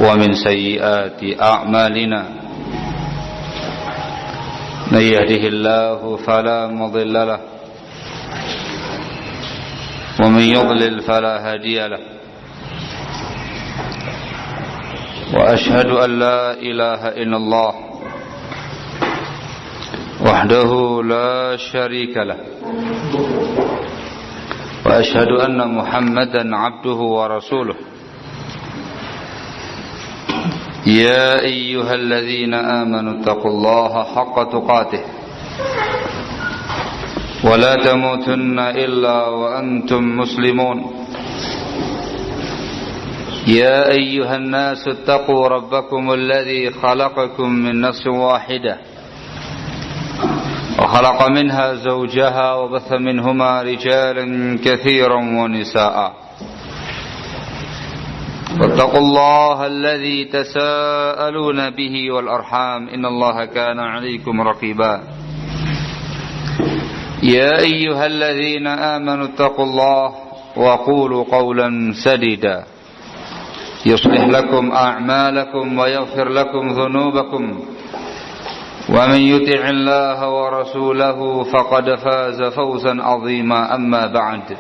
ومن سيئات أعمالنا من يهده الله فلا مضل له ومن يضلل فلا هادي له وأشهد أن لا إله إلا الله وحده لا شريك له وأشهد أن محمدا عبده ورسوله يا أيها الذين آمنوا اتقوا الله حق تقاته ولا تموتن إلا وأنتم مسلمون يا أيها الناس اتقوا ربكم الذي خلقكم من نفس واحدة وخلق منها زوجها وبث منهما رجالا كثيرا ونساء واتقوا الله الذي تساءلون به والأرحام إن الله كان عليكم رقيبا يا أيها الذين آمنوا اتقوا الله وقولوا قولا سديدا يصلح لكم أعمالكم ويغفر لكم ذنوبكم ومن يطع الله ورسوله فقد فاز فوزا عظيما أما بعد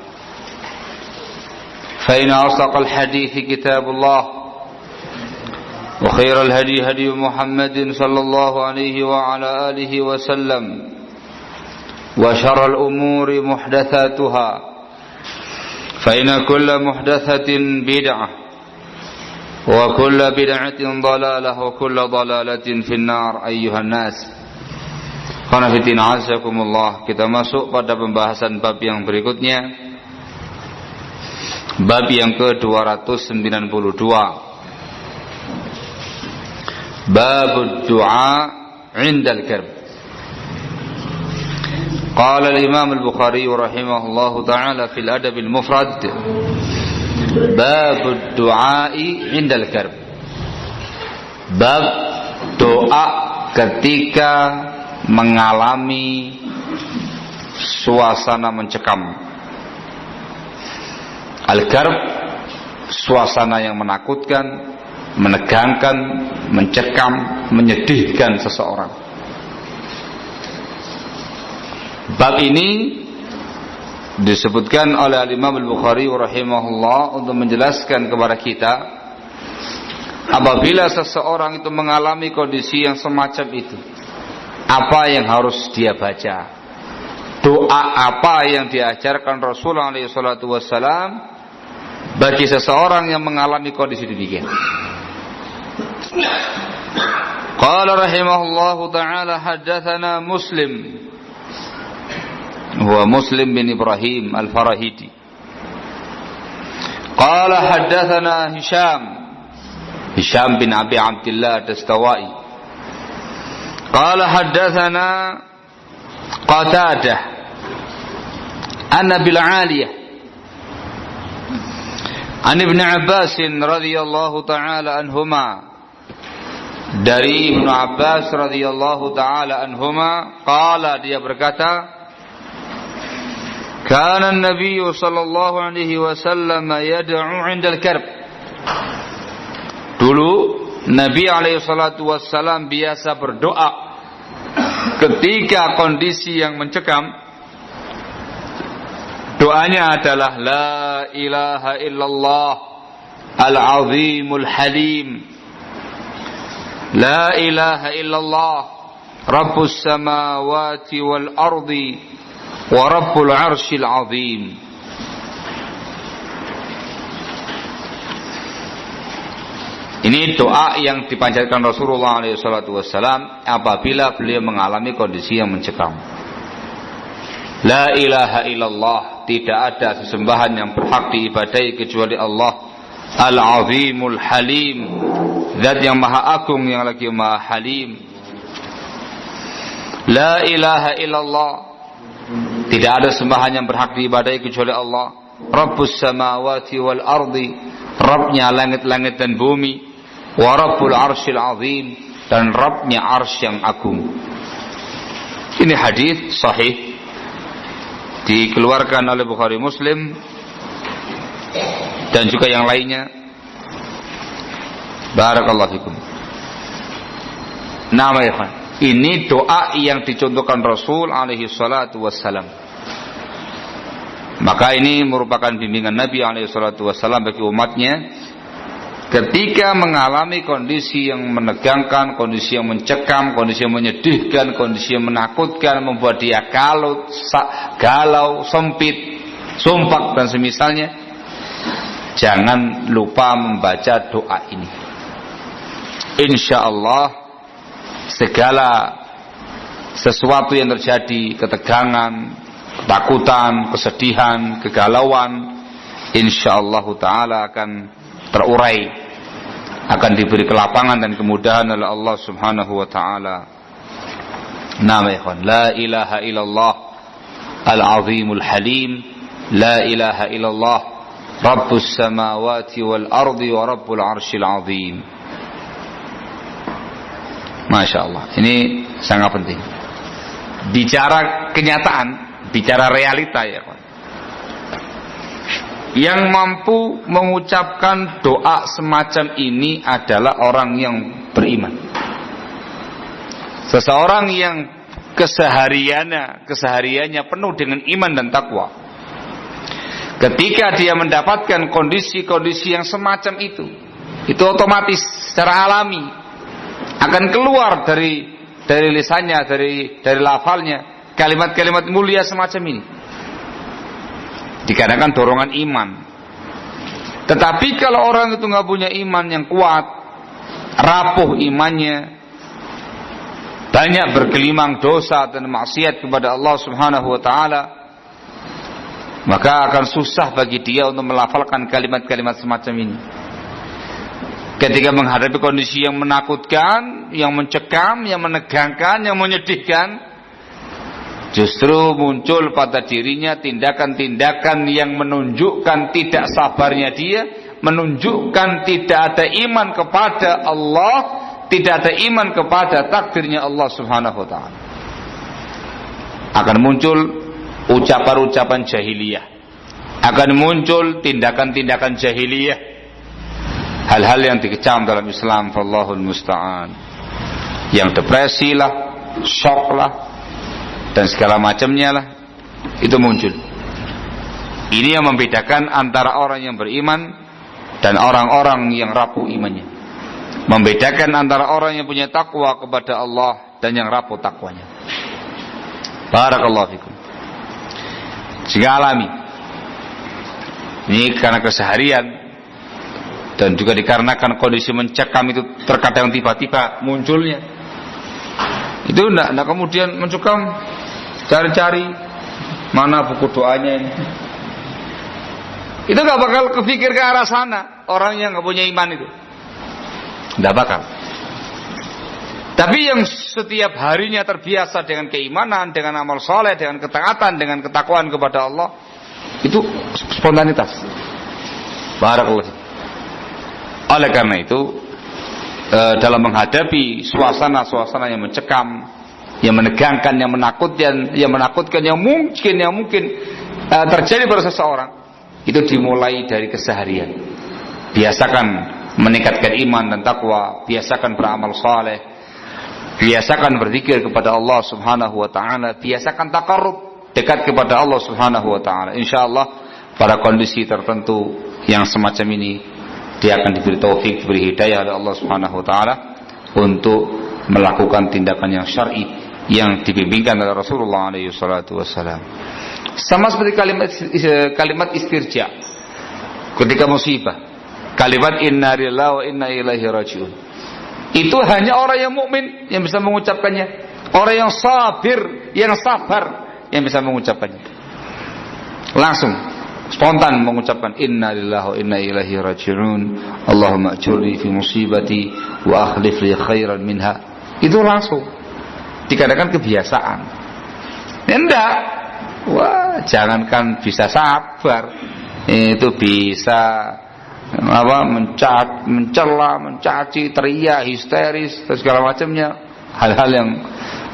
فإن أصدق الحديث كتاب الله وخير الهدي هدي محمد صلى الله عليه وعلى آله وسلم وشر الأمور محدثاتها فإن كل محدثة بدعة وكل بدعة ضلالة وكل ضلالة في النار أيها الناس. Khonafidin azakumullah. Kita masuk pada pembahasan bab yang berikutnya, bab yang ke-292, Babud du'a 'indal karb. Qala al-Imam al-Bukhari rahimahullahu ta'ala fil Adab al-Mufrad, Babud du'a'i 'indal karb. Bab doa ketika mengalami suasana mencekam. Al-karb, suasana yang menakutkan, menegangkan, mencekam, menyedihkan seseorang. Bab ini disebutkan oleh Imam Al-Bukhari rahimahullah untuk menjelaskan kepada kita, apabila seseorang itu mengalami kondisi yang semacam itu, apa yang harus dia baca, doa apa yang diajarkan Rasulullah SAW bagi seseorang yang mengalami kondisi demikian. Qala rahimahullahu ta'ala haddatsana Muslim, huwa Muslim bin Ibrahim al-Farahidi. Qala haddatsana Hisham bin Abi Abdullah Dastawai. Qala haddatsana Qatadah an Abil Aliyah an Ibn Abbas radhiyallahu ta'ala anhuma, dari Ibnu Abbas radhiyallahu ta'ala anhuma, qala, dia berkata, kana an-nabiy sallallahu alaihi wasallam yad'u 'indal karb. Dulu Nabi alaihi salatu wassalam biasa berdoa ketika kondisi yang mencekam. Doanya adalah la ilaha illallah al-azimul halim, la ilaha illallah rabbus samawati wal ardi wa rabbul arshil azim. Ini doa yang dipanjatkan Rasulullah SAW apabila beliau mengalami kondisi yang mencekam. La ilaha illallah, tidak ada sesembahan yang berhak diibadahi kecuali Allah. Al-azimul halim, zat yang maha agung yang lagi maha halim. La ilaha illallah, tidak ada sembahan yang berhak diibadahi kecuali Allah. Rabbus samawati wal ardi, Rabbnya langit-langit dan bumi. Wa rabbul arshil azim, dan Rabbnya arsy yang agung. Ini hadis sahih, dikeluarkan oleh Bukhari Muslim dan juga yang lainnya Barakallahu fikum. Nama ikhwan, ini doa yang dicontohkan Rasul alaihi salatu wassalam. Maka ini merupakan bimbingan Nabi alaihi salatu wassalam bagi umatnya ketika mengalami kondisi yang menegangkan, kondisi yang mencekam, kondisi yang menyedihkan, kondisi yang menakutkan, membuat dia galau, sempit, sumpak dan semisalnya. Jangan lupa membaca doa ini. Insyaallah segala sesuatu yang terjadi, ketegangan, ketakutan, kesedihan, kegalauan, insyaallah taala akan terurai, akan diberi kelapangan dan kemudahan oleh Allah Subhanahu wa taala. Nama ikhwan, la ilaha illallah al-azimul halim, la ilaha illallah rabbus samawati wal ardi wa rabbul arsyil azim. Masya Allah, ini sangat penting. Bicara kenyataan, bicara realita ya kawan. Yang mampu mengucapkan doa semacam ini adalah orang yang beriman. Seseorang yang kesehariannya penuh dengan iman dan takwa. Ketika dia mendapatkan kondisi-kondisi yang semacam itu otomatis secara alami akan keluar dari lisannya, dari lafalnya kalimat-kalimat mulia semacam ini. Dikarenakan dorongan iman. Tetapi kalau orang itu nggak punya iman yang kuat, rapuh imannya, banyak bergelimang dosa dan maksiat kepada Allah Subhanahu wa taala, maka akan susah bagi dia untuk melafalkan kalimat-kalimat semacam ini. Ketika menghadapi kondisi yang menakutkan, yang mencekam, yang menegangkan, yang menyedihkan, justru muncul pada dirinya tindakan-tindakan yang menunjukkan tidak sabarnya dia, menunjukkan tidak ada iman kepada Allah, tidak ada iman kepada takdirnya Allah Subhanahu wa taala. Akan muncul ucapan-ucapan jahiliyah, akan muncul tindakan-tindakan jahiliyah, hal-hal yang dikecam dalam Islam, wallahul musta'an, yang depresi lah, shock lah, dan segala macamnya lah, itu muncul. Ini yang membedakan antara orang yang beriman dan orang-orang yang rapuh imannya. Membedakan antara orang yang punya takwa kepada Allah dan yang rapuh takwanya. Barakallahu fikum. Jika alami, ini karena keseharian dan juga dikarenakan kondisi mencekam itu terkadang tiba-tiba munculnya. Itu enggak kemudian mencekam, cari-cari mana buku doanya ini. Itu enggak bakal kepikir ke arah sana orang yang enggak punya iman itu. Enggak bakal. Tapi yang setiap harinya terbiasa dengan keimanan, dengan amal soleh, dengan ketaatan, dengan ketakwaan kepada Allah, itu spontanitas. Barakallahu. Oleh karena itu, dalam menghadapi suasana-suasana yang mencekam, yang menegangkan, yang menakutkan, yang mungkin terjadi pada seseorang, itu dimulai dari keseharian. Biasakan meningkatkan iman dan takwa, biasakan beramal saleh, biasakan berzikir kepada Allah Subhanahu wa taala, biasakan taqarrub, dekat kepada Allah Subhanahu wa taala. Insyaallah pada kondisi tertentu yang semacam ini dia akan diberi taufik, diberi hidayah oleh Allah Subhanahu wa taala untuk melakukan tindakan yang syar'i yang dibimbingkan oleh Rasulullah alaihi salatu wasallam. Sama seperti kalimat istirja ketika musibah. Kalimat inna lillahi wa inna ilaihi rajiun. Itu hanya orang yang mukmin yang bisa mengucapkannya. Orang yang sabir, yang sabar yang bisa mengucapkannya. Langsung spontan mengucapkan inna lillahi wa inna ilaihi raji'un, Allahumma ajurni fi musibati wa akhlif li khairan minha. Itu langsung dikatakan kebiasaan. Enggak, wah jangankan bisa sabar, itu bisa mencela, mencaci, teriak, histeris dan segala macamnya, hal-hal yang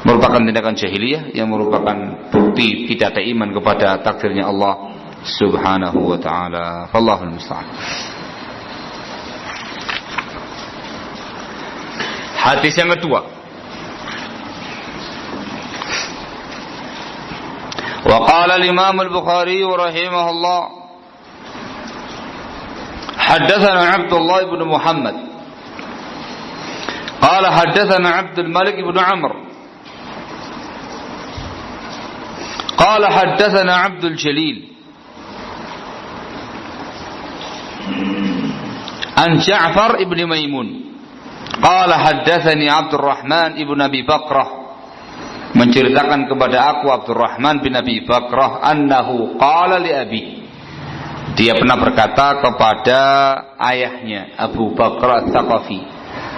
merupakan tindakan jahiliyah, yang merupakan bukti tidak ada iman kepada takdirnya Allah Subhanahu wa ta'ala. Wallahul musta'an. Hadis yang kedua. Wa qala al-Imam al-Bukhari rahimahullah, haddatsana Abdullah ibn Muhammad qala haddatsana Abdul Malik ibn Amr qala haddatsana Abdul Jalil an Ja'far ibn Maimun qala haddatsani Abdurrahman ibn Abi Bakrah, menceritakan kepada aku Abdurrahman bin Abi Bakrah annahu qala li abi, dia pernah berkata kepada ayahnya Abu Bakr Ats-Tsaqafi,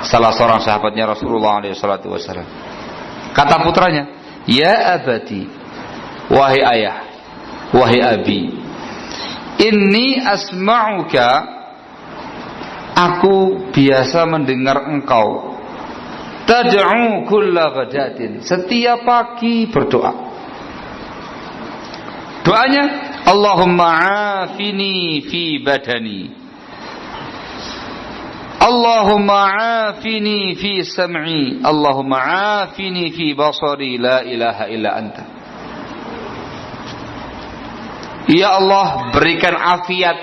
salah seorang sahabatnya Rasulullah SAW. Kata putranya, ya abadi, wahai ayah, wahai abi, inni asma'uka, aku biasa mendengar engkau tad'u kulla ghadatin, setiap pagi berdoa. Doanya, Allahumma afini fi badani, Allahumma afini fi sam'i, Allahumma afini fi basari, la ilaha illa anta. Ya Allah, berikan afiat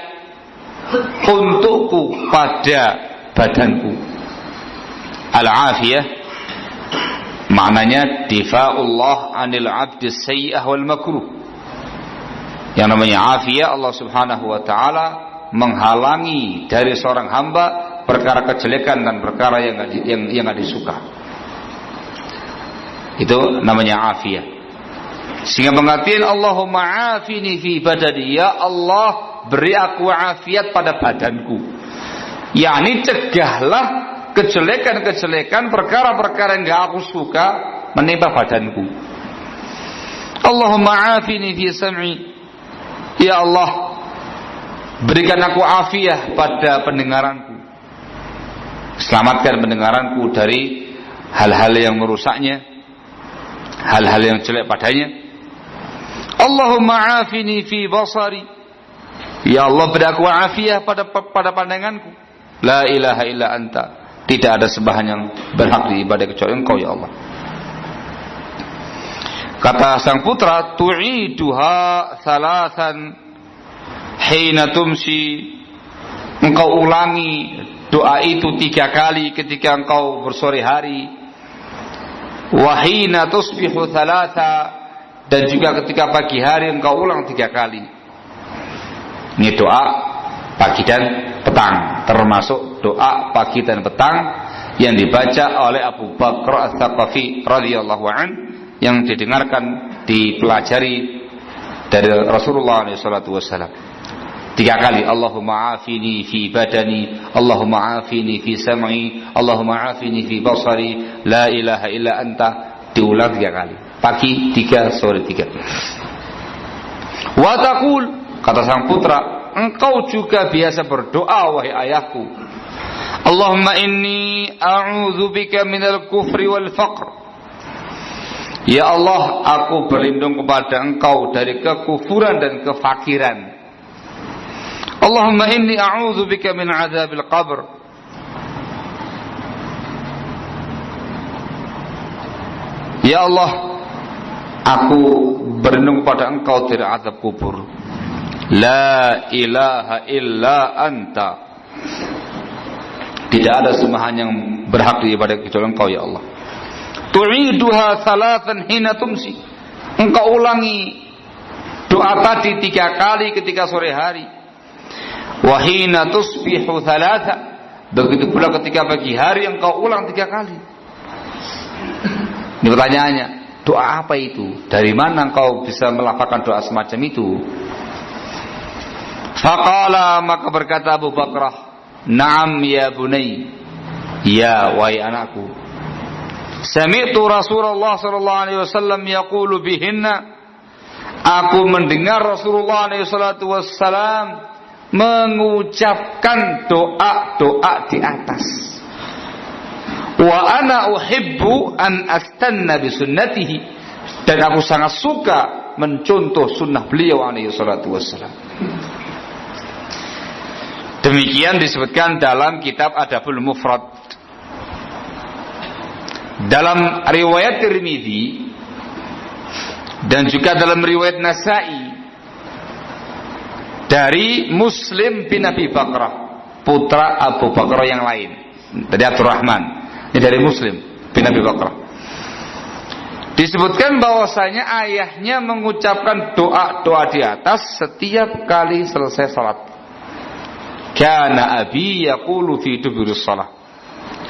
untukku pada badanku. Al-afiyah maknanya difa'ullah anil 'abdi sayyi'ah wal makruh. Yang namanya afiyah, Allah Subhanahu wa taala menghalangi dari seorang hamba perkara kejelekan dan perkara yang enggak disuka. Itu namanya afiyah. Sehingga pengertian Allahumma afini fi badani, ya Allah, beri aku afiat pada badanku. yakni cegahlah kejelekan-kejelekan, perkara-perkara yang enggak aku suka menimpa badanku. Allahumma afini fi sam'i, ya Allah, berikan aku afiah pada pendengaranku, selamatkan pendengaranku dari hal-hal yang merusaknya, hal-hal yang jelek padanya. Allahumma afini fi basari, ya Allah, beri aku afiah pada pandanganku. La ilaha illa anta, tidak ada sembahan yang berhak diibadah kecuali Engkau, ya Allah. Kata sang putra, tu'iduha salasan hina tumsi, engkau ulangi doa itu 3 kali ketika engkau bersore hari. Wa hina tusbihu thalatha, dan juga ketika pagi hari engkau ulang 3 kali. Ini doa pagi dan petang, termasuk doa pagi dan petang yang dibaca oleh Abu Bakr Ats-Tsaqafi radhiyallahu an, yang didengarkan, dipelajari dari Rasulullah SAW 3 kali. Allahumma afini fi badani, Allahumma afini fi sam'i, Allahumma afini fi basari, la ilaha illa anta, diulang 3 kali, pagi 3, sore 3. Wa taqul, kata sang putra, engkau juga biasa berdoa wahai ayahku, Allahumma inni a'udzubika minal kufri wal faqr, ya Allah, aku berlindung kepada engkau dari kekufuran dan kefakiran. Allahumma inni a'udzubika min adzabil qabr, ya Allah, aku berlindung kepada engkau dari azab kubur. La ilaha illa anta, tidak ada sembahan yang berhak diibadati kecuali engkau, ya Allah. Tu'iduha salatan hina tumsi, engkau ulangi doa tadi 3 kali ketika sore hari. Wa hina tusbihu thalatha, begitu pula ketika pagi hari engkau ulang 3 kali. Ini pertanyaannya, doa apa itu? Dari mana engkau bisa melafalkan doa semacam itu? Faqala, maka berkata Abu Bakrah, na'am ya bunai, ya wahai anakku, sami'tu Rasulullah sallallahu alaihi wasallam yaqulu bihinna, aku mendengar Rasulullah alaihi salatu wasallam mengucapkan doa-doa di atas. Wa ana uhibbu an astanna bi sunnatihi, dan aku sangat suka mencontoh sunnah beliau alaihi salatu wasallam. Demikian disebutkan dalam kitab Adabul Mufrad. dalam riwayat Tirmidzi dan juga dalam riwayat Nasa'i dari Muslim bin Abi Bakrah, putra Abu Bakrah yang lain, dari Abdurrahman. Ini dari Muslim bin Abi Bakrah. Disebutkan bahwasanya ayahnya mengucapkan doa-doa di atas setiap kali selesai salat. Kana abi yaqulu fi duburus shalah.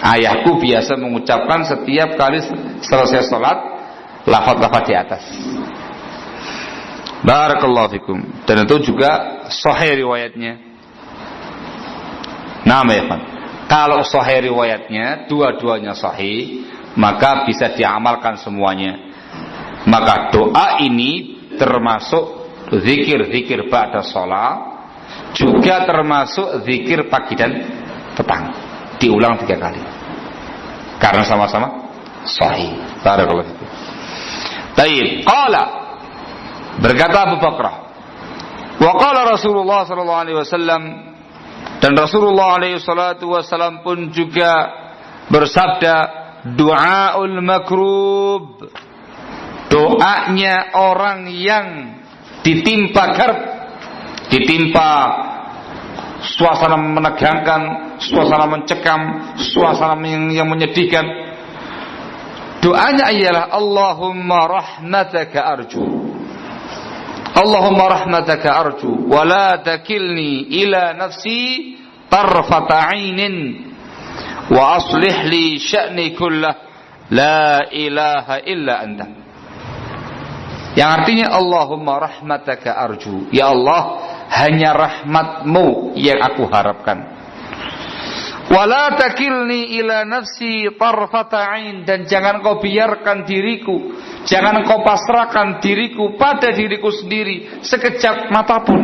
Ayahku biasa mengucapkan setiap kali selesai salat lafaz-lafaz di atas. Barakallahu fikum. Dan itu juga sahih riwayatnya. Nama ya kan. Kalau sahih riwayatnya, dua-duanya sahih, maka bisa diamalkan semuanya. Maka doa ini termasuk zikir-zikir ba'da shalah, juga termasuk zikir pagi dan petang, diulang 3 kali karena sama-sama sahih. Barakallahu fikum. Baik, qala, berkata Abu Bakrah, wa qala Rasulullah sallallahu alaihi wasallam, dan Rasulullah alaihi salatu wasallam pun juga bersabda, du'aul makrub, doanya orang yang ditimpa karb, ditimpa suasana menegangkan, suasana mencekam, suasana yang menyedihkan, doanya ialah Allahumma rahmataka arju, Allahumma rahmataka arju wa la takilni ila nafsi tarfata 'ainin wa aslih li sya'ni kullah la ilaha illa anta. Yang artinya Allahumma rahmataka arju, ya Allah, hanya rahmatmu yang aku harapkan. Wala takilni ila nafsi tarfata 'ain, dan jangan kau biarkan diriku, jangan kau pasrahkan diriku pada diriku sendiri sekejap mata pun.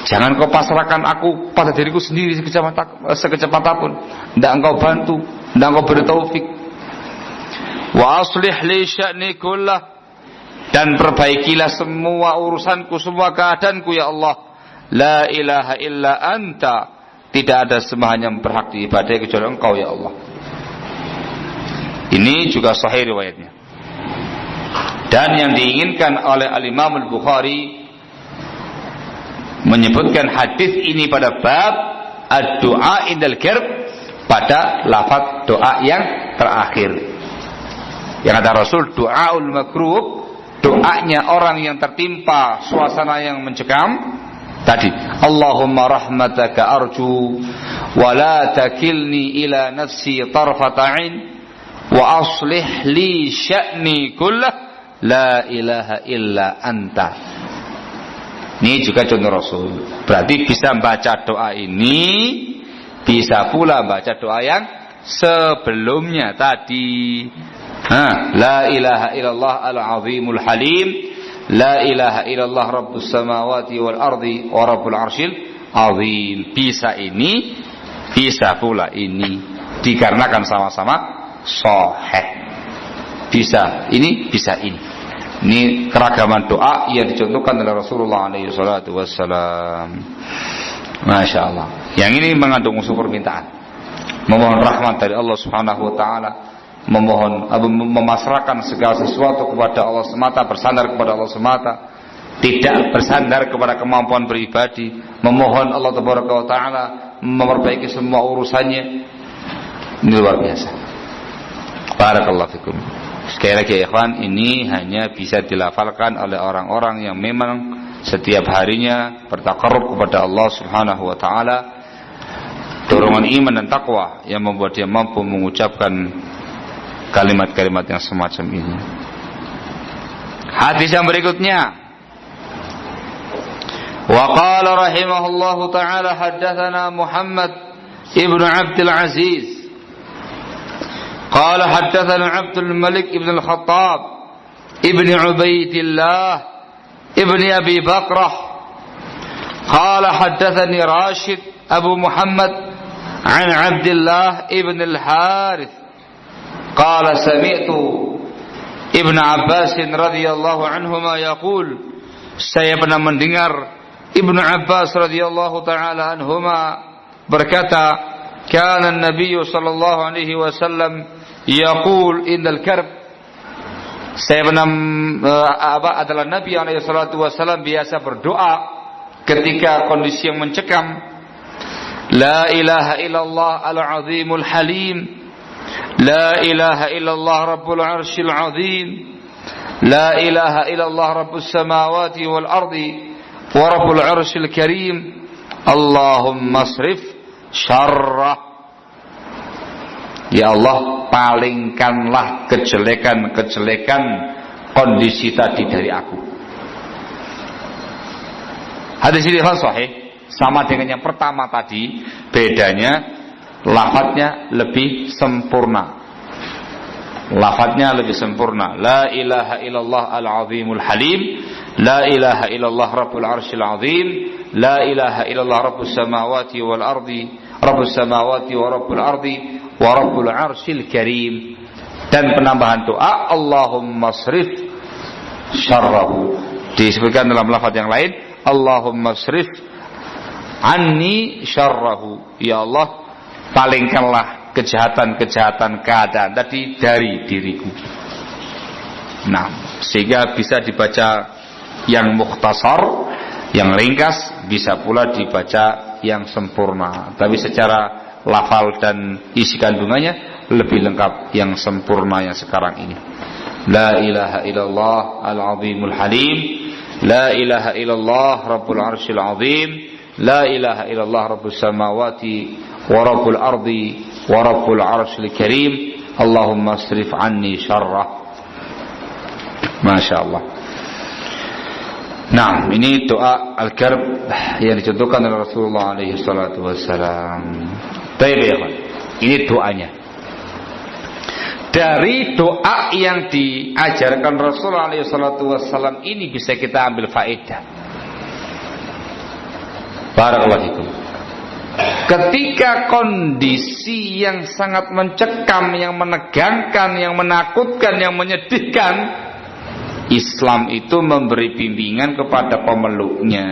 Jangan kau pasrahkan aku pada diriku sendiri sekejap mata pun. Tidak engkau bantu, tidak engkau beri taufik. Wa aslih li sya'ni kullah, dan perbaikilah semua urusanku, semua keadaanku ya Allah. La ilaha illa anta, tidak ada sembahan yang berhak diibadahi kecuali engkau ya Allah. Ini juga sahih riwayatnya. Dan yang diinginkan oleh Al-Imam Al-Bukhari menyebutkan hadis ini pada bab ad-du'a indal karb, pada lafaz doa yang terakhir. Yang ada Rasul du'aul makrub, doanya orang yang tertimpa suasana yang mencekam tadi. Allahumma rahmataka arju wa la takilni ila nafsi tarfata 'ain wa aslih li sya'ni kullah la ilaha illa anta. Ini juga contoh Rasul. Berarti bisa baca doa ini, bisa pula baca doa yang sebelumnya tadi. La ilaha illallah al-azimul halim, la ilaha illallah rabbus samawati wal ardi wa rabbul arsyil azim. Bisa ini, bisa pula ini, dikarenakan sama-sama sahih. Bisa ini, bisa ini. Ini keragaman doa yang dicontohkan oleh Rasulullah alaihi salatu wassalam. Masya Allah. Yang ini mengandung unsur permintaan, memohon rahmat dari Allah subhanahu wa ta'ala, memohon, memasrahkan segala sesuatu kepada Allah semata, bersandar kepada Allah semata, tidak bersandar kepada kemampuan pribadi, memohon Allah tabaraka wa ta'ala memperbaiki semua urusannya. Ini luar biasa. Barakallahu fikum. Sekali lagi ya ikhwan, ini hanya bisa dilafalkan oleh orang-orang yang memang setiap harinya bertaqarrub kepada Allah subhanahu wa ta'ala, dorongan iman dan taqwa yang membuat dia mampu mengucapkan kalimat-kalimat yang semacam ini. Hadis yang berikutnya, wa qala rahimahullahu ta'ala haddatsana Muhammad ibnu Abdul Aziz قال حدثنا عبد الملك ابن الخطاب ابن عبيد الله ابن أبي بكرة قال حدثني راشد أبو محمد عن عبد الله ابن الحارث قال سمعت ابن عباس رضي الله عنهما يقول, saya pernah mendengar Ibnu Abbas radhiyallahu taala anhuma berkata, kana an-nabiy sallallahu alaihi wasallam yaqul indal karb. Saya adalah Nabi alaihi salatu wasallam biasa berdoa ketika kondisi yang mencekam. La ilaha illallah al-azimul halim. La ilaha illallah rabbul arsyil azim. La ilaha illallah rabbus samawati wal ardi wa rabbul arsyil karim. Allahumma asrif syarrah. Ya Allah, palingkanlah kejelekan-kejelekan kondisi tadi dari aku. Hadis ini sahih, sama dengan yang pertama tadi, bedanya lafadznya lebih sempurna. Lafadznya lebih sempurna. La ilaha illallah al-azimul halim. La ilaha illallah rabbul arsyil azim. La ilaha illallah rabbus samawati wal ardi. Rabbus samawati wa rabbul ardi wa rabbul arsyil karim. Dan penambahan doa Allahumma srif syarrahu. Disebutkan dalam lafaz yang lain Allahumma srif anni syarrahu. Ya Allah, palingkanlah kejahatan-kejahatan keadaan tadi dari diriku. Nah, sehingga bisa dibaca yang mukhtasar, yang ringkas, bisa pula dibaca yang sempurna. Tapi secara lafal dan isi kandungannya lebih lengkap yang sempurna yang sekarang ini. La ilaha illallah al-azimul halim. La ilaha illallah rabbul arsyil azim. La ilaha illallah rabbus samawati wa rabbul ardi wa rabbul arsyil karim. Allahumma asrif anni syarrah. Masya Allah. Nah, ini doa al-karb yang dicontohkan oleh Rasulullah alaihi salatu wassalam. Baik ya, ini doanya. Dari doa yang diajarkan Rasulullah alaihi salatu wassalam ini bisa kita ambil faedah. Barakallahu fikum. Ketika kondisi yang sangat mencekam, yang menegangkan, yang menakutkan, yang menyedihkan, Islam itu memberi bimbingan kepada pemeluknya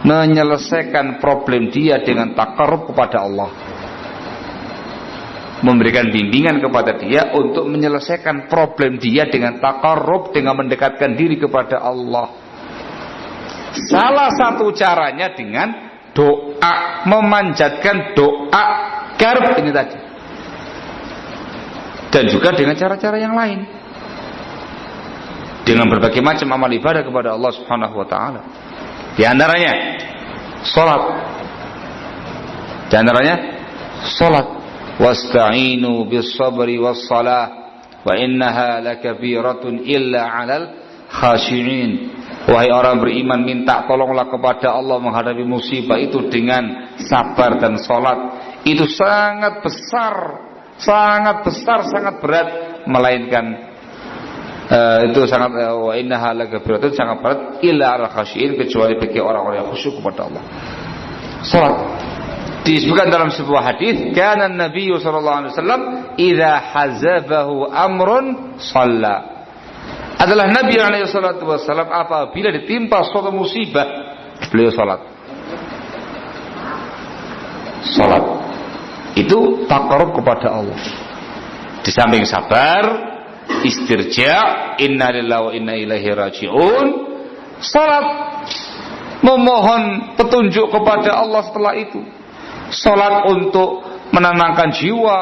menyelesaikan problem dia dengan taqarrub kepada Allah. Memberikan bimbingan kepada dia untuk menyelesaikan problem dia dengan taqarrub, dengan mendekatkan diri kepada Allah. Salah satu caranya dengan doa, memanjatkan doa karb ini tadi. Dan juga dengan cara-cara yang lain. Dengan berbagai macam amal ibadah kepada Allah Subhanahu wa taala. Di antaranya salat. Di antaranya salat. Wasta'inu bis-sabri was-salah wa innaha lakabiratun illa 'alal khashi'in. Wahai orang beriman, minta tolonglah kepada Allah menghadapi musibah itu dengan sabar dan salat. Itu sangat besar, sangat berat, melainkan itu sangat wa innaha lakabiratun, sangat berat illa 'alal khashi'in, kecuali bagi orang-orang yang khusyuk kepada Allah. Salat disebutkan dalam sebuah hadis, kana Nabi sallallahu alaihi wasallam idza hazabahu amrun shalla. Adalah Nabi alaihi salatu wasallam apabila ditimpa suatu musibah, beliau salat. Salat itu taqarrub kepada Allah. Di samping sabar, istirja, inna lillahi wa inna ilaihi raji'un, salat memohon petunjuk kepada Allah setelah itu. Salat untuk menenangkan jiwa,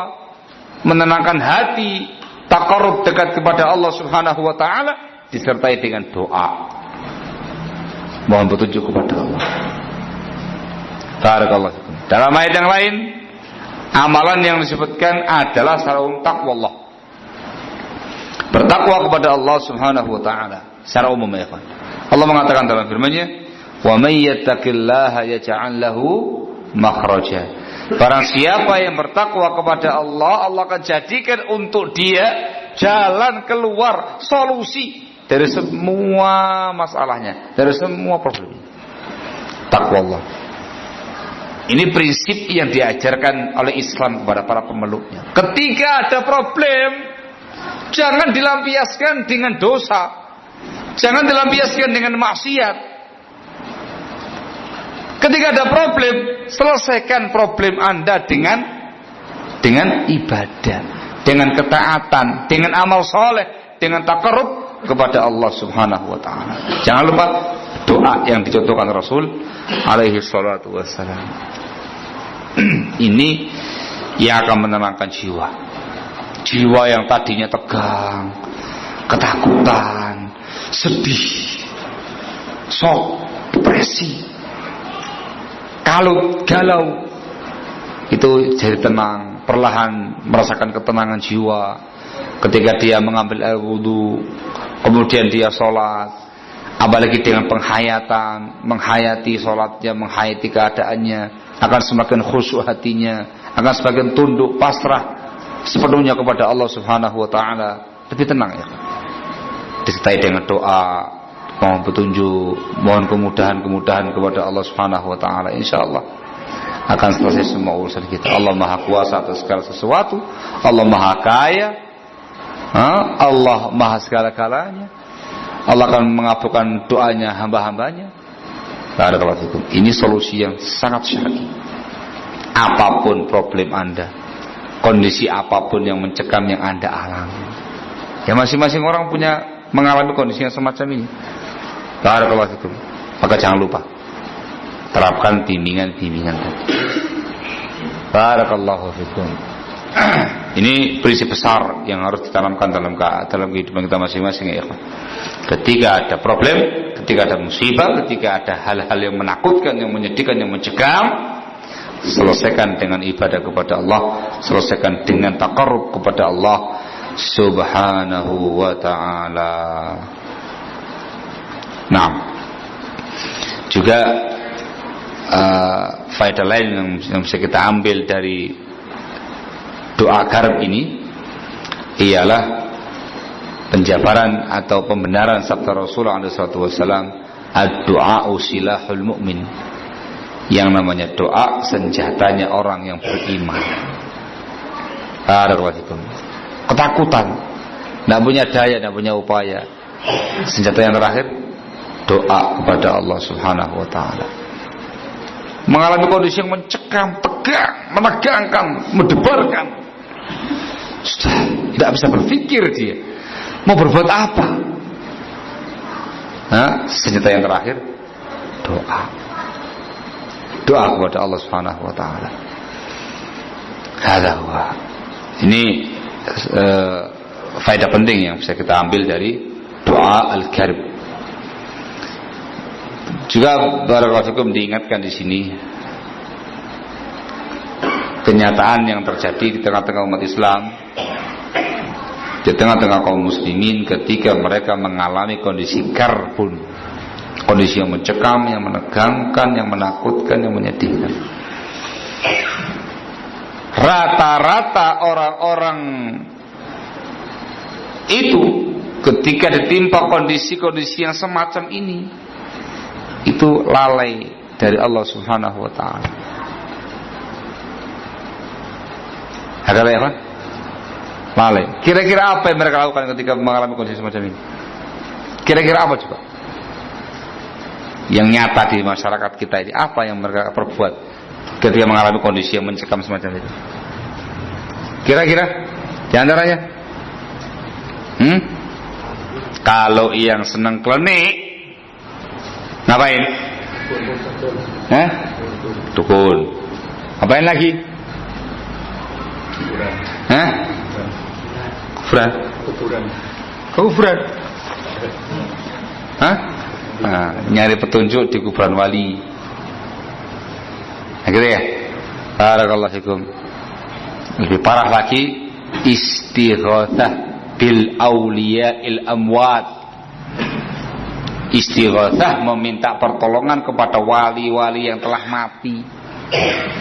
menenangkan hati, taqarrub dekat kepada Allah Subhanahu wa taala, disertai dengan doa. Mohon petunjuk kepada Allah. Barakallahu fikum. Dalam ayat yang lain, amalan yang disebutkan adalah sarung taqwallah. Bertakwa kepada Allah Subhanahu wa taala secara umum ya kan. Allah mengatakan dalam firman-Nya, "Wa may yattaqillaha yaj'al lahu makhraja." Barang siapa yang bertakwa kepada Allah, Allah akan jadikan untuk dia jalan keluar, solusi dari semua masalahnya, dari semua problem. Takwa Allah. Ini prinsip yang diajarkan oleh Islam kepada para pemeluknya. Ketika ada problem, jangan dilampiaskan dengan dosa, jangan dilampiaskan dengan maksiat. Ketika ada problem, selesaikan problem Anda dengan ibadah, dengan ketaatan, dengan amal soleh, dengan taqarrub kepada Allah Subhanahu wa taala. Jangan lupa doa yang dicontohkan Rasul alaihi salatu wassalam. Ini yang akan menenangkan jiwa. Jiwa yang tadinya tegang, ketakutan, sedih, shock, depresi, galau, itu jadi tenang, perlahan merasakan ketenangan jiwa ketika dia mengambil air wudu, kemudian dia sholat, apalagi dengan penghayatan, menghayati sholatnya, menghayati keadaannya, akan semakin khusyuk hatinya, akan semakin tunduk, pasrah sepenuhnya kepada Allah Subhanahu wa taala, lebih tenang ya. Disertai dengan doa, mohon petunjuk, mohon kemudahan kepada Allah Subhanahu wa taala, insyaallah akan selesai semua urusan kita. Allah Maha Kuasa atas segala sesuatu, Allah Maha Kaya, Allah Maha segala-galanya. Allah akan mengabulkan doanya hamba-hambanya. Barakallahu fikum. Ini solusi yang sangat syar'i. Apapun problem Anda, kondisi apapun yang mencekam yang Anda alami, ya masing-masing orang punya mengalami kondisi yang semacam ini. Barakallahu fikum. Maka jangan lupa terapkan bimbingan-bimbingan tadi. Barakallahu fikum. Ini prinsip besar yang harus ditanamkan dalam kehidupan kita masing-masing ya. Ketika ada problem, ketika ada musibah, ketika ada hal-hal yang menakutkan, yang menyedihkan, yang mencekam, selesaikan dengan ibadah kepada Allah, selesaikan dengan taqarrub kepada Allah Subhanahu wa ta'ala. Nah, juga faedah lain yang bisa kita ambil dari doa garb ini ialah penjabaran atau pembenaran sabda Rasulullah SAW, ad-du'a'u silahul mu'min. Yang namanya doa senjatanya orang yang beriman. Ketakutan, tidak punya daya, tidak punya upaya, senjata yang terakhir doa kepada Allah Subhanahu wa ta'ala. Mengalami kondisi yang mencekam, tegang, menegangkan, mendebarkan, sudah tidak bisa berpikir dia mau berbuat apa. Senjata yang terakhir doa kepada Allah Subhanahu wa ta'ala. Ini faedah penting yang bisa kita ambil dari doa al-karb. Juga barakallahu fikum diingatkan di sini kenyataan yang terjadi di tengah-tengah umat Islam, di tengah-tengah kaum muslimin ketika mereka mengalami kondisi karbun, kondisi yang mencekam, yang menegangkan, yang menakutkan, yang menyedihkan. Rata-rata orang-orang itu ketika ditimpa kondisi-kondisi yang semacam ini, itu lalai dari Allah Subhanahu wa ta'ala. Ada apa? Lalai. Kira-kira apa yang mereka lakukan ketika mengalami kondisi semacam ini? Kira-kira apa coba? Yang nyata di masyarakat kita ini, apa yang mereka perbuat ketika mengalami kondisi yang mencekam semacam itu? Kira-kira di antaranya? Kalau yang senang klenik, ngapain? Dukun. Ngapain lagi? Kuburan. Nyari petunjuk di kuburan wali. Nah, gitu ya. Barakallahu fikum. Lebih parah lagi, istighatsah bil auliya'il amwat. Istighatsah meminta pertolongan kepada wali-wali yang telah mati.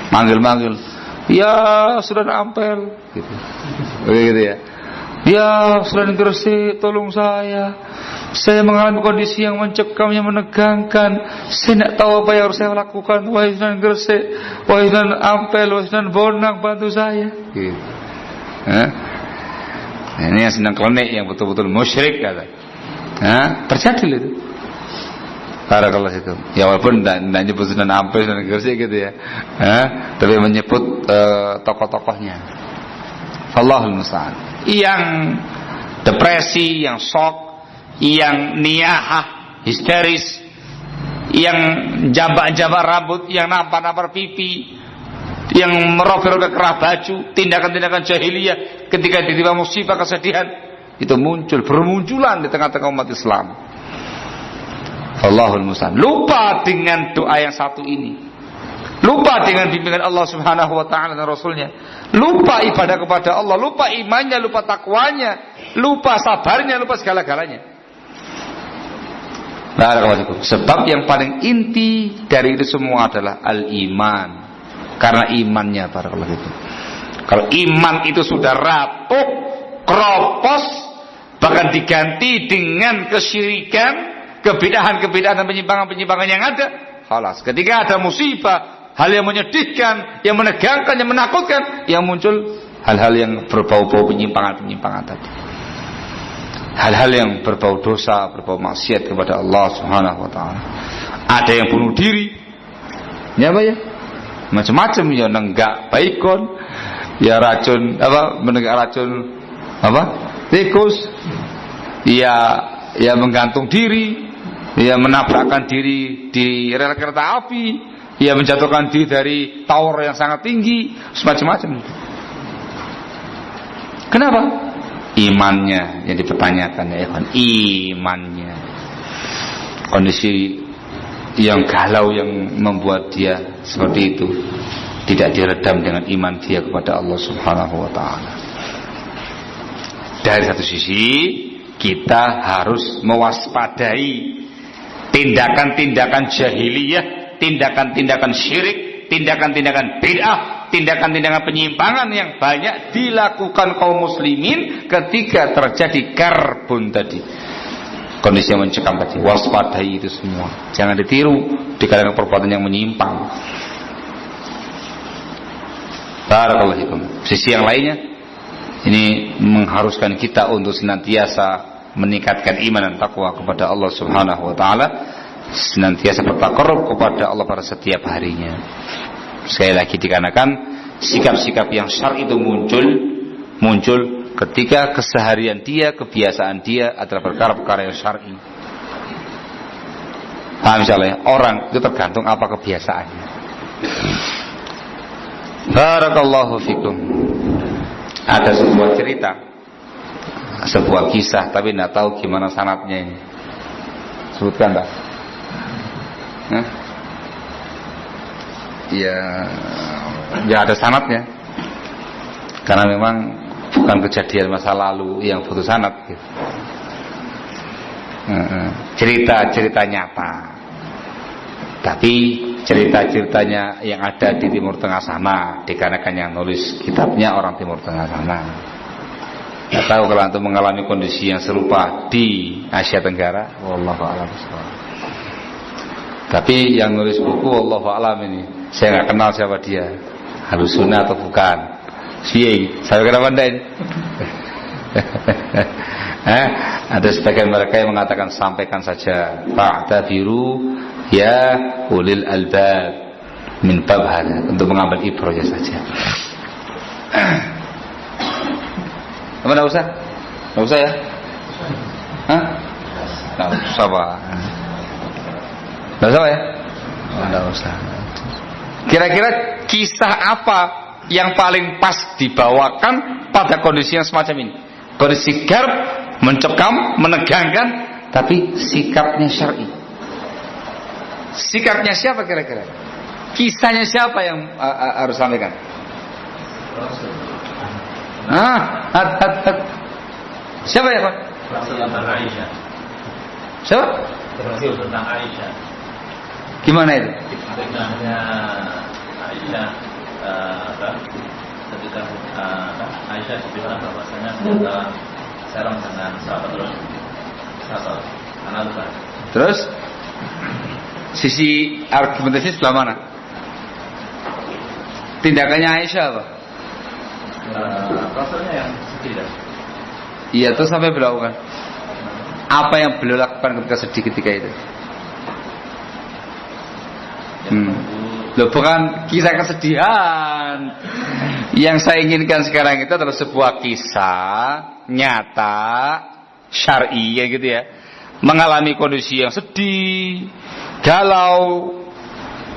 Manggil-manggil, ya Sunan Ampel, gitu ya. Ya Sunan Gresik, tolong saya mengalami kondisi yang mencekam, yang menegangkan. Saya tidak tahu apa yang harus saya lakukan. Wahai Sunan Gresik, wahai Sunan Ampel, wahai Sunan Bonang, bantu saya. Gitu. Ini yang sedang klenik, yang betul-betul musyrik kata. Terjadi itu. Barakallahu fikum. Ya walaupun tidak menyebut Sunan Ampel, Sunan Gresik gitu ya. Tapi menyebut tokoh-tokohnya. Allahul musta'an. Yang depresi, yang shock, yang niyahah, histeris, yang jambak-jambak rambut, yang nampar-nampar pipi, yang merobek-robek kerah baju, tindakan-tindakan jahiliyah ketika ditimpa musibah kesedihan, itu bermunculan di tengah-tengah umat Islam. Allahul musta'an. Lupa dengan doa yang satu ini. Lupa dengan bimbingan Allah Subhanahu wa taala dan Rasulnya. Lupa ibadah kepada Allah, lupa imannya, lupa takwanya, lupa sabarnya, lupa segala-galanya. Sebab yang paling inti dari itu semua adalah al-iman. Karena imannya barakallahu fikum. Kalau iman itu sudah rapuh, kropos, bahkan diganti dengan kesyirikan, kebidahan-kebidahan dan penyimpangan-penyimpangan yang ada, khalas. Ketika ada musibah, hal yang menyedihkan, yang menegangkan, yang menakutkan, yang muncul hal-hal yang berbau-bau penyimpangan-penyimpangan tadi. Hal-hal yang berbau dosa, berbau maksiat kepada Allah Subhanahu wa taala. Ada yang bunuh diri. Ya apa ya? Macam-macam ya, nenggak baikon, ya racun menenggak racun tikus, ya menggantung diri, ya menabrakkan diri di rel kereta api, ya menjatuhkan diri dari tower yang sangat tinggi, semacam-macam. Kenapa? Imannya yang dipertanyakan, ya ikhwan, imannya. Kondisi yang galau yang membuat dia seperti itu tidak diredam dengan iman dia kepada Allah Subhanahu wa taala. Dari satu sisi kita harus mewaspadai tindakan-tindakan jahiliyah, tindakan-tindakan syirik, tindakan-tindakan bid'ah, tindakan-tindakan penyimpangan yang banyak dilakukan kaum muslimin ketika terjadi karbun tadi. Kondisi yang mencekam tadi, waspadai itu semua. Jangan ditiru dikarenakan perbuatan yang menyimpang. Barakallahu fikum. Sisi yang lainnya, ini mengharuskan kita untuk senantiasa meningkatkan iman dan takwa kepada Allah Subhanahu wa taala, senantiasa bertakarrub kepada Allah pada setiap harinya. Sekali lagi dikarenakan sikap-sikap yang syar'i itu muncul ketika keseharian dia, kebiasaan dia adalah perkara-perkara yang syar'i. Misalnya orang itu tergantung apa kebiasaannya. Barakallahu fikum. Ada sebuah cerita, sebuah kisah, tapi tidak tahu gimana sanadnya ini. Sebutkan, Pak. Ya ada sanadnya. Karena memang bukan kejadian masa lalu yang butuh sanad gitu. Cerita nyata, tapi cerita-ceritanya yang ada di Timur Tengah sana, dikarenakan yang nulis kitabnya orang Timur Tengah sana. Nggak tahu kalau antum mengalami kondisi yang serupa di Asia Tenggara, wallahu a'lam. Tapi yang nulis buku wallahu a'lam ini, saya nggak kenal siapa dia, Ahlus Sunnah atau bukan. Saya kira pandai. Ada sebagian mereka yang mengatakan sampaikan saja, fa'tabiru ya ulil albab min bab hada, untuk mengambil ibrahnya saja. Apa enggak usah? Enggak usah ya? Enggak usah, Pak. Enggak usah ya? Enggak usah. Kira-kira kisah apa yang paling pas dibawakan pada kondisi yang semacam ini? Kondisi garb, mencekam, menegangkan, tapi sikapnya syar'i. Sikapnya siapa kira-kira? Kisahnya siapa yang harus sampaikan? Siapa ya, Pak? Tentang Aisyah. Siapa? Tentang Aisyah. Gimana itu? Kisahnya Aisyah. Ketika Aisyah cerita bahwasanya ternyata serang dengan sahabat Rasul. Terus sisi argumentasi sebelah mana? Tindakannya Aisyah apa? Rasulnya yang sedih. Iya, terus sampai beliau kan? Apa yang beliau lakukan ketika sedih ketika itu? Loh, bukan kisah kesedihan. Yang saya inginkan sekarang itu adalah sebuah kisah nyata syar'i ya gitu ya. Mengalami kondisi yang sedih, galau,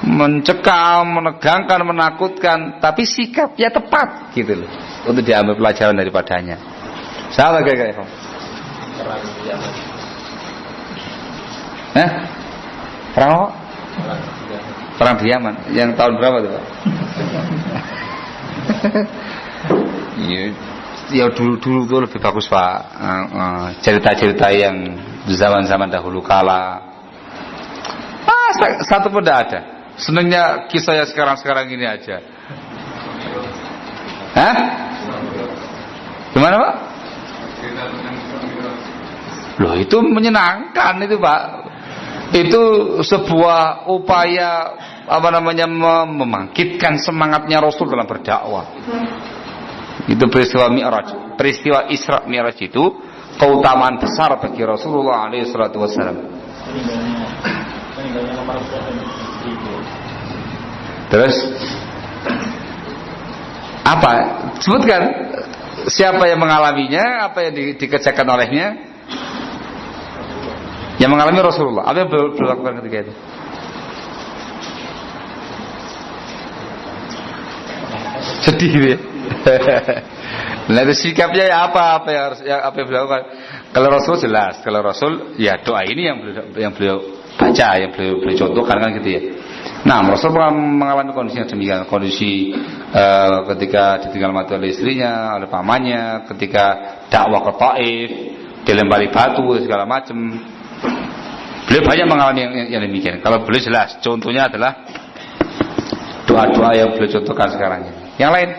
mencekam, menegangkan, menakutkan, tapi sikapnya tepat gitu loh. Untuk diambil pelajaran daripadanya. Salah kira-kira. Perang apa? Perang di Yaman. Yang tahun berapa tuh, Pak? Ya dulu tuh lebih bagus, Pak. Cerita-cerita yang zaman-zaman dahulu kala. Satu pun tidak ada. Senangnya kisah yang sekarang ini aja. Gimana, Pak? Loh, itu menyenangkan itu, Pak. Itu sebuah upaya membangkitkan semangatnya Rasul dalam berdakwah. Itu peristiwa Mi'raj, peristiwa Isra Mi'raj itu keutamaan besar bagi Rasulullah SAW. Terus apa? Sebutkan siapa yang mengalaminya, apa yang dikerjakan olehnya. Yang mengalami Rasulullah, apa yang beliau lakukan ketika itu? Sedih gitu ya. Nah, itu sikapnya ya apa yang beliau lakukan? Kalau Rasul jelas, kalau Rasul ya doa ini yang beliau baca, yang beliau contohkan kan gitu ya. Nah, Rasul mengalami kondisi yang demikian, kondisi ketika ditinggal mati oleh istrinya, oleh pamannya, ketika dakwah ke Taif, dilempari batu segala macam. Beliau banyak mengalami yang demikian. Kalau beliau jelas, contohnya adalah doa-doa yang beliau contohkan sekarang ini. Yang lain?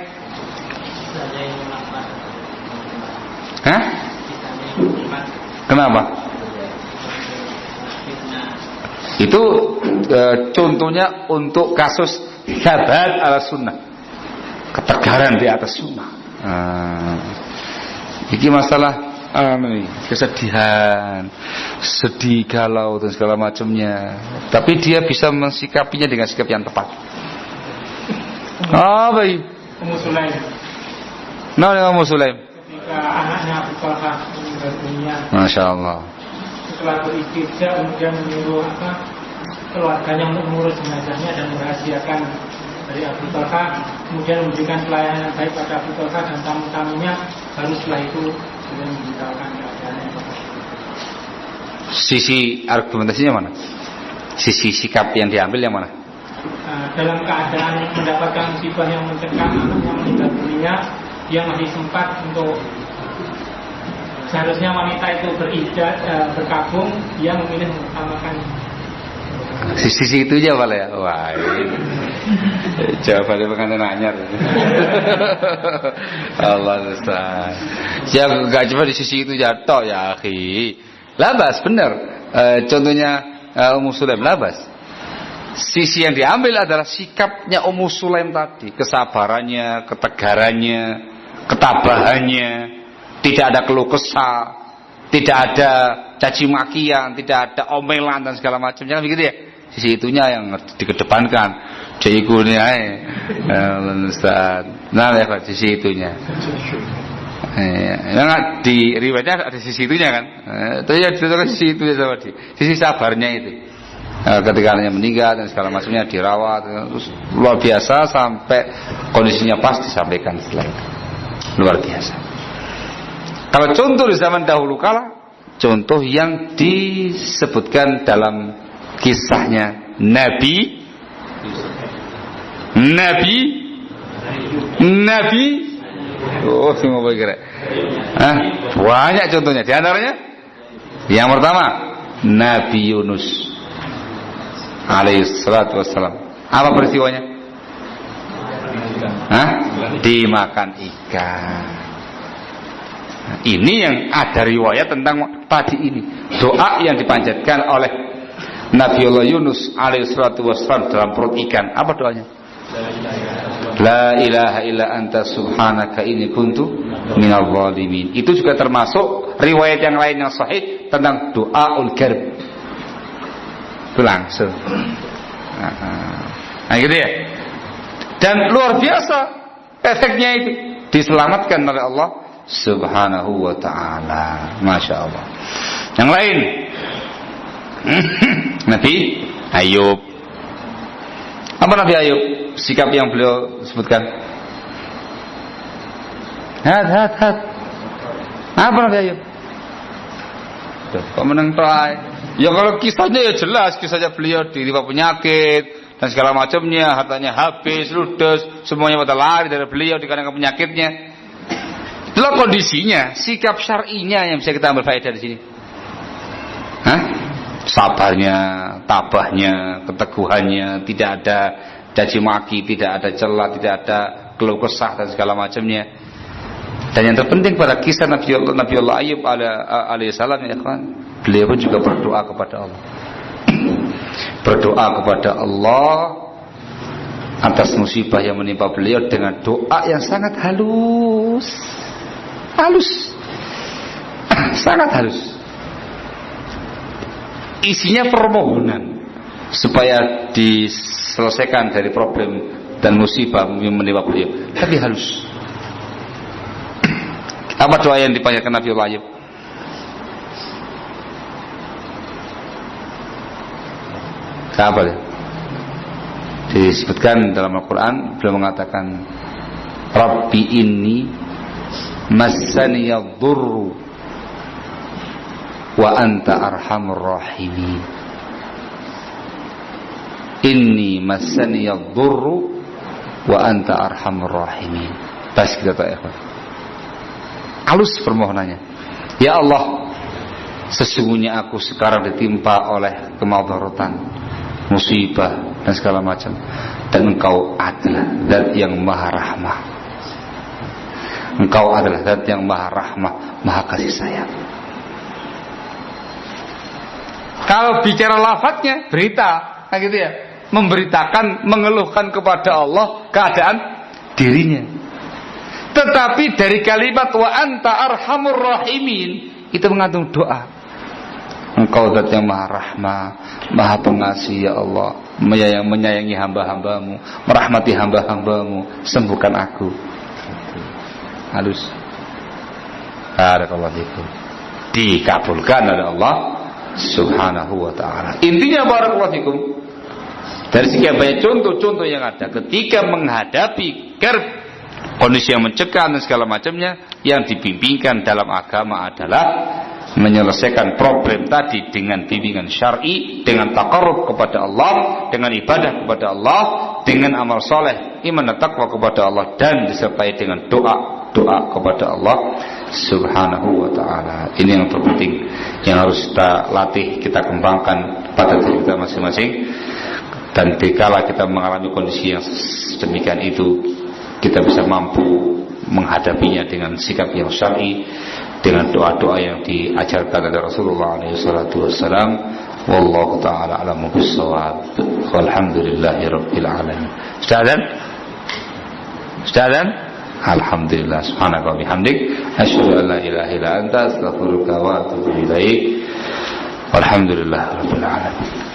Kenapa? Itu contohnya untuk kasus sahabat ala sunnah, ketegaran di atas sunnah. Ini masalah kesedihan, sedih, galau dan segala macamnya, tapi dia bisa mensikapinya dengan sikap yang tepat. Baik. Ummu Sulaim. Nah, Ummu Sulaim. Ketika anaknya Abu Talhah meninggal dunia. Masya Allah. Setelah beristirja kemudian menyuruh keluarganya untuk mengurus jenazahnya dan merahasiakan dari Abu Talhah, kemudian memberikan pelayanan baik pada Abu Talhah dan tamu-tamunya, baru setelah itu kemudian memberitahukan keadaannya. Sisi argumentasinya mana? Sisi sikap yang diambil yang mana? Dalam keadaan mendapatkan musibah yang mencekam, anaknya meninggal dunia, dia masih sempat untuk, seharusnya wanita itu berkabung, dia memilih mengutamakan. Sisi itu aja Pak ya. Wah, jawabannya pengantin anyar. Allah Ustaz. Ya enggak cuma di sisi itu jatuh ya, akhi. Labas benar. Contohnya Ummu Sulaim labas. Sisi yang diambil adalah sikapnya Ummu Sulaim tadi, kesabarannya, ketegarannya, ketabahannya, tidak ada keluh kesah, tidak ada caci makian, tidak ada omelan dan segala macamnya, begitu ya. Sisi itunya yang dikedepankan. Jaikune ae. Ustaz. Nah, ya Pak, sisi itunya. Yang di riwayatnya ada sisi itunya kan. Itu ya dicontohkan sisi itu ya sama sisi sabarnya itu. Ketika anaknya meninggal dan segala macamnya dirawat, terus luar biasa sampai kondisinya pas disampaikan setelah itu. Luar biasa. Kalau contoh di zaman dahulu kala, contoh yang disebutkan dalam kisahnya Nabi semua berkira. Banyak contohnya. Di antaranya yang pertama Nabi Yunus alaihissalatu wassalam. Apa peristiwanya? Dimakan ikan. Ini yang ada riwayat tentang tadi ini. Doa yang dipanjatkan oleh Nabiullah Yunus alaihissalatu wassalam dalam perut ikan. Apa doanya? La ilaha illa anta subhanaka inni kuntu minal zalimin. Itu juga termasuk riwayat yang lain yang sahih tentang doaul garb. Itu langsung. Nah gitu ya. Dan luar biasa efeknya itu, diselamatkan oleh Allah Subhanahu wa ta'ala. Masya Allah. Yang lain, Nabi Ayub. Apa Nabi Ayub? Sikap yang beliau sebutkan. Hat. Apa Nabi Ayub? Kok menang try? Ya kalau kisahnya ya jelas, kisahnya beliau dirima penyakit dan segala macamnya, hartanya habis, ludes, semuanya pada lari dari beliau dikarenakan penyakitnya. Itulah kondisinya, sikap syar'inya yang bisa kita ambil faedah di sini. Sabarnya, tabahnya, keteguhannya, tidak ada caci maki, tidak ada cela, tidak ada keluh kesah dan segala macamnya. Dan yang terpenting pada kisah Nabi Allah Ayub alaihissalam, ya ikhwan, beliau pun juga berdoa kepada Allah. Berdoa kepada Allah atas musibah yang menimpa beliau dengan doa yang sangat halus, sangat halus. Isinya permohonan supaya diselesaikan dari problem dan musibah yang menimpa beliau, tapi halus. Apa doa yang dipanjatkan Nabi Allah Ayub? Apa dia? Disebutkan dalam Al-Quran, beliau mengatakan, Rabbi inni massaniyadh-dhurru wa anta arhamur rahimin. Inni massaniyadh-dhurru wa anta arhamur rahimin. Pas kita tak ikhwan. Halus permohonannya. Ya Allah, sesungguhnya aku sekarang ditimpa oleh kemadaratan, musibah dan segala macam, dan Engkau adalah Zat yang Maha Rahmah. Engkau adalah Zat yang Maha Rahmah, Maha kasih sayang. Kalau bicara lafadznya berita, kayak gitu ya, memberitakan, mengeluhkan kepada Allah keadaan dirinya. Tetapi dari kalimat wa anta arhamur rahimin itu mengandung doa. Engkau Zat yang Maha Rahmah, Maha Pengasih, ya Allah, menyayangi hamba-hambamu, merahmati hamba-hambamu, sembuhkan aku. Halus. Barakallahu fikum. Dikabulkan oleh Allah Subhanahu wa ta'ala. Intinya barakallahu fikum, dari sekian banyak contoh-contoh yang ada ketika menghadapi kondisi yang mencekam dan segala macamnya, yang dibimbingkan dalam agama adalah menyelesaikan problem tadi dengan bimbingan syar'i, dengan taqarrub kepada Allah, dengan ibadah kepada Allah, dengan amal soleh, iman dan taqwa kepada Allah, dan disertai dengan doa kepada Allah Subhanahu wa ta'ala. Ini yang terpenting, yang harus kita latih, kita kembangkan pada diri kita masing-masing. Dan dikala kita mengalami kondisi yang sedemikian itu, kita bisa mampu menghadapinya dengan sikap yang syar'i, dengan doa-doa yang diajarkan oleh Rasulullah SAW. Wallahu ta'ala a'lamu bis-shawab. Walhamdulillahirabbil alamin. Ustazan? Alhamdulillah. Subhanaka wa bihamdik, asyhadu an la ilaha illa anta, astaghfiruka wa atubu ilaik. Walhamdulillahirabbil alamin.